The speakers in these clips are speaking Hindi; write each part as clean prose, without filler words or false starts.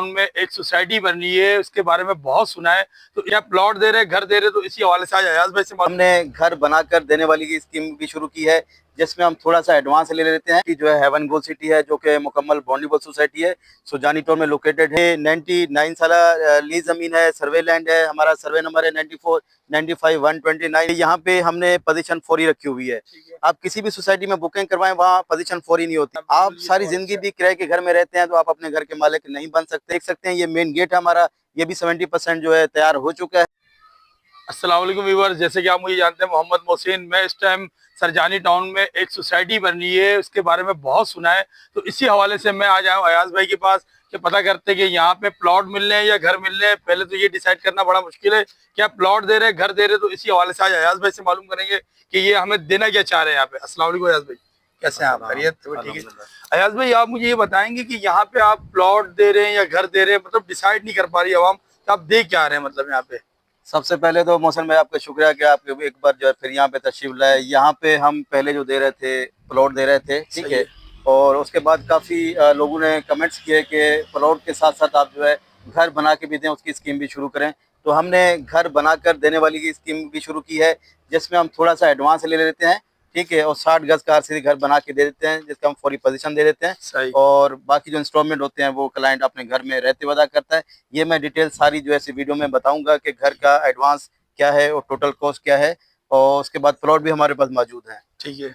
में एक सोसाइटी बन रही है, उसके बारे में बहुत सुना है। तो यहाँ प्लॉट दे रहे, घर दे रहे, तो इसी हवाले से आज अयाज भाई से हमने घर बनाकर देने वाली की स्कीम भी शुरू की है, जिसमें हम थोड़ा सा एडवांस ले लेते हैं कि जो है हेवन गोल सिटी है, जो कि मुकम्मल बॉन्डेबल सोसाइटी है, सुजानी टाउन में लोकेटेड है। 99 साल लीज जमीन है, सर्वे लैंड है, हमारा सर्वे नंबर है 94 95 129। यहाँ पे हमने पोजीशन 4 ही रखी हुई है। आप किसी भी सोसाइटी में बुकिंग करवाएं, वहाँ पोजीशन 4 ही नहीं होती। आप सारी जिंदगी भी किराए के घर में रहते हैं तो आप अपने घर के मालिक नहीं बन सकते। देख सकते हैं ये मेन गेट है हमारा, ये भी 70% जो है तैयार हो चुका है। अस्सलाम वालेकुम व्यूअर्स, जैसे कि आप मुझे जानते हैं, मोहम्मद मोहसिन। मैं इस टाइम सरजानी टाउन में एक सोसाइटी बन रही है, उसके बारे में बहुत सुना है। तो इसी हवाले से मैं आज आया हूँ अयाज भाई के पास कि पता करते कि यहाँ पे प्लॉट मिल रहे हैं या घर मिल रहे हैं। पहले तो ये डिसाइड करना बड़ा मुश्किल है कि आप प्लॉट दे रहे हैं, घर दे रहे हैं। तो इसी हवाले से आज अयाज भाई से मालूम करेंगे कि ये हमें देना क्या चाह रहे हैं यहाँ पे। अस्सलाम वालेकुम अयाज भाई, कैसे हैं आप? खैरियत? ठीक है अयाज भाई, आप मुझे ये बताएंगे कि यहाँ पे आप प्लॉट दे रहे हैं या घर दे रहे हैं, मतलब डिसाइड नहीं कर पा रही आवाम, तो आप दे क्या रहे हैं मतलब यहाँ पे? सबसे पहले तो मौसम में आपका शुक्रिया कि आप एक बार जो है फिर यहाँ पे तशरीफ लाए। यहाँ पे हम पहले जो दे रहे थे, प्लॉट दे रहे थे, ठीक है। और उसके बाद काफ़ी लोगों ने कमेंट्स किए कि प्लॉट के साथ साथ आप जो है घर बना के भी दें, उसकी स्कीम भी शुरू करें। तो हमने घर बनाकर देने वाली की स्कीम भी शुरू की है, जिसमें हम थोड़ा सा एडवांस ले लेते हैं, ठीक है। और 60 गज का आरसीसी घर बना के दे देते हैं, जिसका हम फौरी पोजीशन दे देते हैं। और बाकी जो इंस्टॉलमेंट होते हैं वो क्लाइंट अपने घर में रहते हुए अदा करता है। ये मैं डिटेल सारी जो है इस वीडियो में बताऊंगा कि घर का एडवांस क्या है और टोटल कॉस्ट क्या है, और उसके बाद प्लॉट भी हमारे पास मौजूद है। ठीक है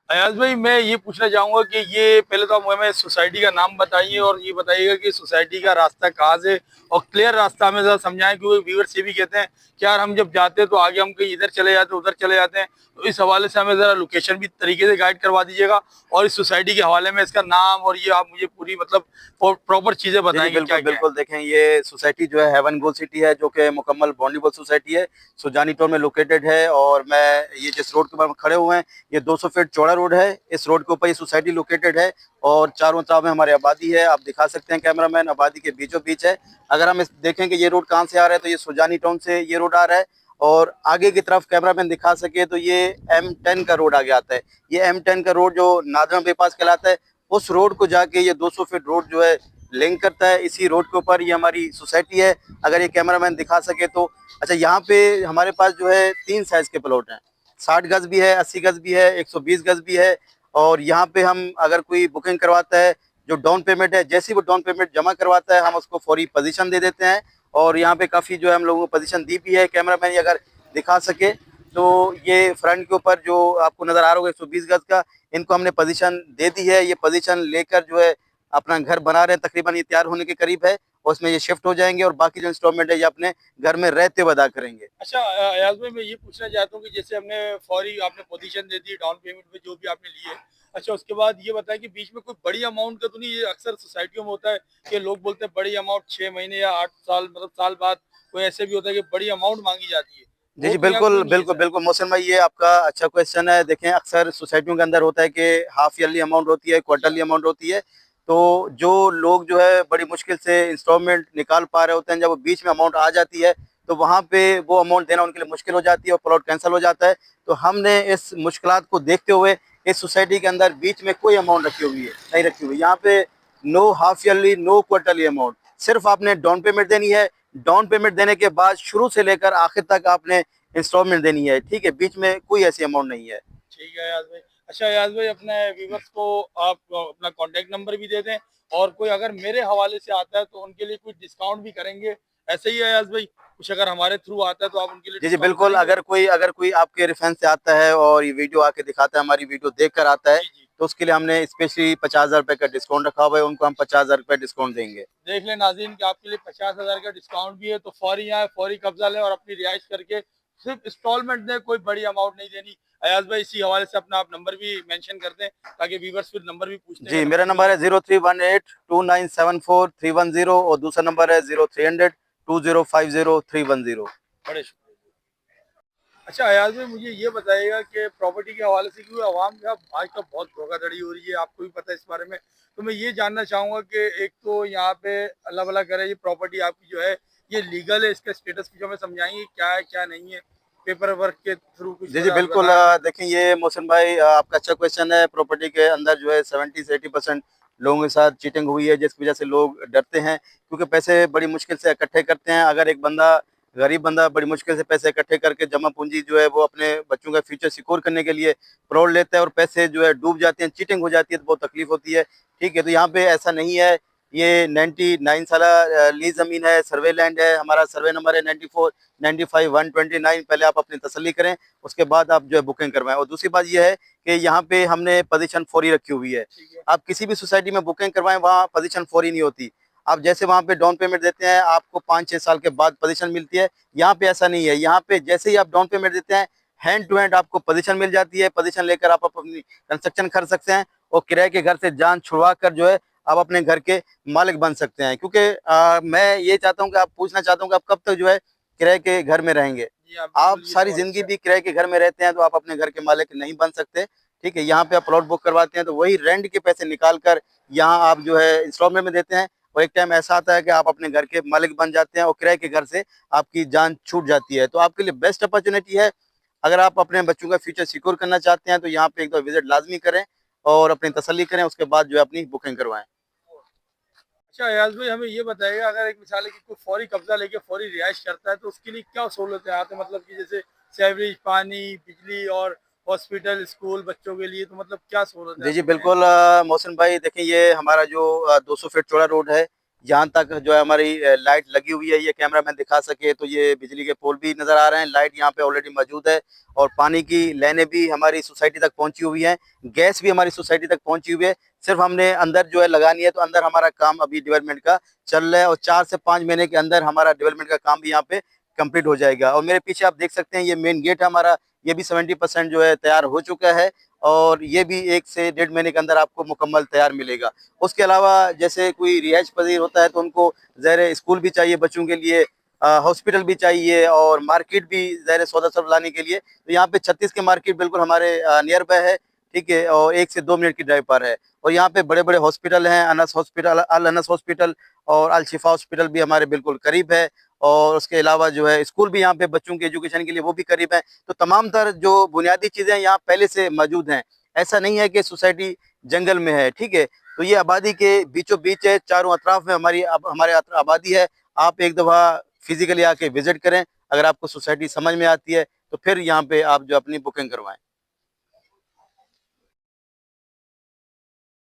अयाज भाई, मैं ये पूछना चाहूंगा कि ये पहले तो आप हमें सोसाइटी का नाम बताइए और ये बताइएगा कि सोसाइटी का रास्ता कहाँ से, और क्लियर रास्ता हमें जरा समझाएं, क्योंकि व्यूअर्स ये भी कहते हैं कि यार हम जब जाते हैं तो आगे हम कहीं इधर चले जाते हैं, उधर चले जाते हैं। तो इस हवाले से हमें जरा लोकेशन भी तरीके से गाइड करवा दीजिएगा, और इस सोसाइटी के हवाले में इसका नाम और ये आप मुझे पूरी मतलब प्रॉपर चीजें बताएंगे। बिल्कुल बिल्कुल, देखें ये सोसाइटी जो है हेवन गोल सिटी है, जो कि मुकम्मल बॉन्डेबल सोसाइटी है, सुजानी टाउन में लोकेटेड है। और मैं ये जिस रोड के ऊपर खड़े हुए हैं, ये 200 फीट चौड़ा रोड है। इस रोड के ऊपर ये सोसाइटी लोकेटेड है और चारों तरफ में हमारी आबादी है। आप दिखा सकते हैं कैमरामैन, आबादी के बीचों बीच है। अगर हम देखें कि ये रोड कहाँ से आ रहा है, तो ये सुजानी टाउन से ये रोड आ रहा है। और आगे की तरफ कैमरामैन दिखा सके तो ये M10 का रोड आगे आता है। ये M10 का रोड जो नादरा बाईपास कहलाता है, उस रोड को जाके ये 200 फीट रोड जो है लिंक करता है। इसी रोड के ऊपर ये हमारी सोसाइटी है, अगर ये कैमरामैन दिखा सके तो। अच्छा, यहाँ पे हमारे पास जो है 3 साइज के प्लॉट हैं, 60 गज भी है, 80 गज भी है, 120 गज भी है। और यहाँ पे हम अगर कोई बुकिंग करवाता है, जो डाउन पेमेंट है, जैसे वो डाउन पेमेंट जमा करवाता है, हम उसको फौरी पोजीशन दे देते हैं। और यहाँ पे काफ़ी जो है हम लोगों को पोजीशन दी भी है। कैमरामैन ये अगर दिखा सके तो ये फ्रंट के ऊपर जो आपको नज़र आ रहा होगा 120 गज का, इनको हमने पोजीशन दे दी है। ये पोजीशन लेकर जो है अपना घर बना रहे हैं, तकरीबन ये तैयार होने के करीब है, और उसमें ये शिफ्ट हो जाएंगे और बाकी जो इंस्टॉलमेंट है ये अपने घर में रहते हुए अदा करेंगे। अच्छा अयाज भाई, मैं ये पूछना चाहता हूँ कि जैसे हमने फौरी आपने पोजीशन दे दी डाउन पेमेंट पे जो भी आपने लिए, अच्छा उसके बाद ये बताएं कि बीच में कोई बड़ी अमाउंट का तो नहीं? ये अक्सर सोसाइटियों में होता है कि लोग बोलते हैं बड़ी अमाउंट 6 महीने या 8 साल मतलब साल बाद कोई ऐसे भी होता है कि बड़ी अमाउंट मांगी जाती है, जी वो जी, तो यहाँ बिल्कुल कोई नहीं है बिल्कुल सर? बिल्कुल मोहसिन भाई, ये आपका अच्छा क्वेश्चन है। देखें अक्सर सोसाइटियों के अंदर होता है कि हाफ ईयरली अमाउंट होती है, क्वार्टरली अमाउंट होती है। तो जो लोग जो है बड़ी मुश्किल से इंस्टॉलमेंट निकाल पा रहे होते हैं, जब वो बीच में अमाउंट आ जाती है तो वहाँ पे वो अमाउंट देना उनके लिए मुश्किल हो जाती है और प्लॉट कैंसिल हो जाता है। तो हमने इस मुश्किलात को देखते हुए इस सोसाइटी के अंदर बीच में कोई अमाउंट रखी हुई है नहीं रखी हुई। यहाँ पे no half yearly, no quarterly amount, सिर्फ आपने डाउन पेमेंट देनी है। डाउन पेमेंट देने के बाद शुरू से लेकर आखिर तक आपने इंस्टॉलमेंट देनी है, ठीक है। बीच में कोई ऐसी अमाउंट नहीं है। ठीक है याद भाई। अच्छा याद भाई, अपने व्यूवर्स को आप अपना कांटेक्ट नंबर भी दे दें, और कोई अगर मेरे हवाले से आता है तो उनके लिए कुछ डिस्काउंट भी करेंगे, ऐसे ही है याद भाई? कुछ अगर हमारे थ्रू आता है तो आप उनके लिए जी जी, डिस्काउंट बिल्कुल। करेंगे? अगर कोई आपके रेफरेंस से आता है और ये वीडियो आके दिखाता है, हमारी वीडियो देख कर आता है, जी जी, तो उसके लिए हमने स्पेशली 50,000 रुपये का डिस्काउंट रखा हुआ है। उनको हम 50,000 रुपये डिस्काउंट देंगे। देख लें नाज़रीन कि आपके लिए 50,000 का डिस्काउंट भी है। तो फौरी आए, फौरी कब्जा लें और अपनी रिहाइश करके सिर्फ इंस्टॉलमेंट दें, कोई बड़ी अमाउंट नहीं देनी। अयाज भाई, इसी हवाले से अपना आप नंबर भी मेंशन कर दें ताकि व्यूवर्स फिर नंबर भी पूछने का जी, मेरा नंबर भी नंबर ले। है 03182974 310, और दूसरा नंबर है 0300 2050 310। बड़े शुक्रिया। अच्छा अयाज भाई, मुझे ये बताइएगा कि प्रॉपर्टी के हवाले से, क्योंकि आवाम का आज का बहुत धोखाधड़ी हो रही है, आपको भी पता है इस बारे में। तो मैं ये जानना चाहूँगा कि एक तो यहाँ पे अल्लाह भला करे, ये प्रॉपर्टी आपकी जो है ये लीगल है, इसका स्टेटस कुछ हमें समझाएंगे क्या है क्या नहीं है, पेपर वर्क के थ्रू कुछ जी जी, बिल्कुल। बताएं हमें। देखिए ये मोहसिन भाई, आपका अच्छा क्वेश्चन है। प्रॉपर्टी के अंदर जो है 70 से 80% लोगों के साथ चीटिंग हुई है, जिसकी वजह से लोग डरते हैं, क्योंकि पैसे बड़ी मुश्किल से इकट्ठे करते हैं। अगर एक बंदा, गरीब बंदा, बड़ी मुश्किल से पैसे इकट्ठे करके जमा पूंजी जो है वो अपने बच्चों का फ्यूचर सिक्योर करने के लिए फ्रॉड लेता है और पैसे जो है डूब जाते हैं, चीटिंग हो जाती है, तो बहुत तकलीफ होती है। ठीक है, तो यहाँ पे ऐसा नहीं है। ये 99 साला लीज जमीन है, सर्वे लैंड है, हमारा सर्वे नंबर है 94 95 129। पहले आप अपनी तसल्ली करें, उसके बाद आप जो है बुकिंग करवाएं। और दूसरी बात यह है कि यहाँ पे हमने पोजीशन 4 ही रखी हुई है। आप किसी भी सोसाइटी में बुकिंग करवाएं, वहाँ पोजीशन 4 ही नहीं होती। आप जैसे वहाँ पे डाउन पेमेंट देते हैं, आपको 5-6 साल के बाद पोजीशन मिलती है। यहाँ पे ऐसा नहीं है। यहाँ पे जैसे ही आप डाउन पेमेंट देते हैं, हैंड टू हैंड आपको पोजीशन मिल जाती है। पोजीशन लेकर आप अपनी कंस्ट्रक्शन कर सकते हैं और किराए के घर से जान छुड़वा कर जो है आप अपने घर के मालिक बन सकते हैं। क्योंकि मैं ये चाहता हूँ कि आप पूछना चाहता हूँ कि आप कब तक जो है किराए के घर में रहेंगे। आप सारी जिंदगी भी किराए के घर में रहते हैं तो आप अपने घर के मालिक नहीं बन सकते। ठीक है, यहाँ पे आप प्लॉट बुक करवाते हैं तो वही रेंट के पैसे निकाल कर यहाँ आप जो है इंस्टॉलमेंट में देते हैं, और एक टाइम ऐसा आता है कि आप अपने घर के मालिक बन जाते हैं और किराए के घर से आपकी जान छूट जाती है। तो आपके लिए बेस्ट अपॉर्चुनिटी है। अगर आप अपने बच्चों का फ्यूचर सिक्योर करना चाहते हैं तो यहाँ पे एक बार विजिट लाजमी करें और अपनी तसल्ली करें, उसके बाद जो है अपनी बुकिंग करवाएं। अच्छा अयाज भाई, हमें ये बताइएगा, अगर एक मिसाल है कि कोई फौरी कब्जा लेके फौरी रिहाइश करता है तो उसके लिए क्या सहूलतें आती हैं? मतलब कि जैसे सेवरेज, पानी, बिजली और हॉस्पिटल, स्कूल बच्चों के लिए, तो मतलब क्या सहूलतें जी, जी, आती हैं? बिल्कुल। मोहसिन भाई देखिए, ये हमारा जो 200 फीट चौड़ा रोड है, यहाँ तक जो है हमारी लाइट लगी हुई है। ये कैमरा मैन दिखा सके तो ये बिजली के पोल भी नज़र आ रहे हैं, लाइट यहाँ पे ऑलरेडी मौजूद है, और पानी की लाइनें भी हमारी सोसाइटी तक पहुँची हुई हैं, गैस भी हमारी सोसाइटी तक पहुँची हुई है। सिर्फ हमने अंदर जो है लगानी है, तो अंदर हमारा काम अभी डेवलपमेंट का चल रहा है और 4 से 5 महीने के अंदर हमारा डेवलपमेंट का काम भी यहाँ पे कंप्लीट हो जाएगा। और मेरे पीछे आप देख सकते हैं, ये मेन गेट है हमारा, ये भी 70% जो है तैयार हो चुका है, और ये भी 1 से 1.5 महीने के अंदर आपको मुकम्मल तैयार मिलेगा। उसके अलावा जैसे कोई रिहाइश पजीर होता है तो उनको ज़ाहिर स्कूल भी चाहिए बच्चों के लिए, हॉस्पिटल भी चाहिए और मार्केट भी ज़ाहिर सौदा सब लाने के लिए। तो यहाँ पे 36 के मार्केट बिल्कुल हमारे नियर बाय है। ठीक है, और 1 से 2 मिनट की ड्राइव पर है। और यहाँ पे बड़े बड़े हॉस्पिटल हैं, अनस हॉस्पिटल, अल अनस हॉस्पिटल और अल शिफा हॉस्पिटल भी हमारे बिल्कुल करीब है। और उसके अलावा जो है स्कूल भी यहाँ पे बच्चों के एजुकेशन के लिए वो भी करीब है। तो तमाम तर जो बुनियादी चीज़ें यहाँ पहले से मौजूद हैं। ऐसा नहीं है कि सोसाइटी जंगल में है। ठीक है, तो ये आबादी के बीचों बीच है, चारों अतराफ में हमारे आबादी है। आप एक दफ़ा फिजिकली आके विजिट करें, अगर आपको सोसाइटी समझ में आती है तो फिर यहाँ पे आप जो अपनी बुकिंग करवाएं।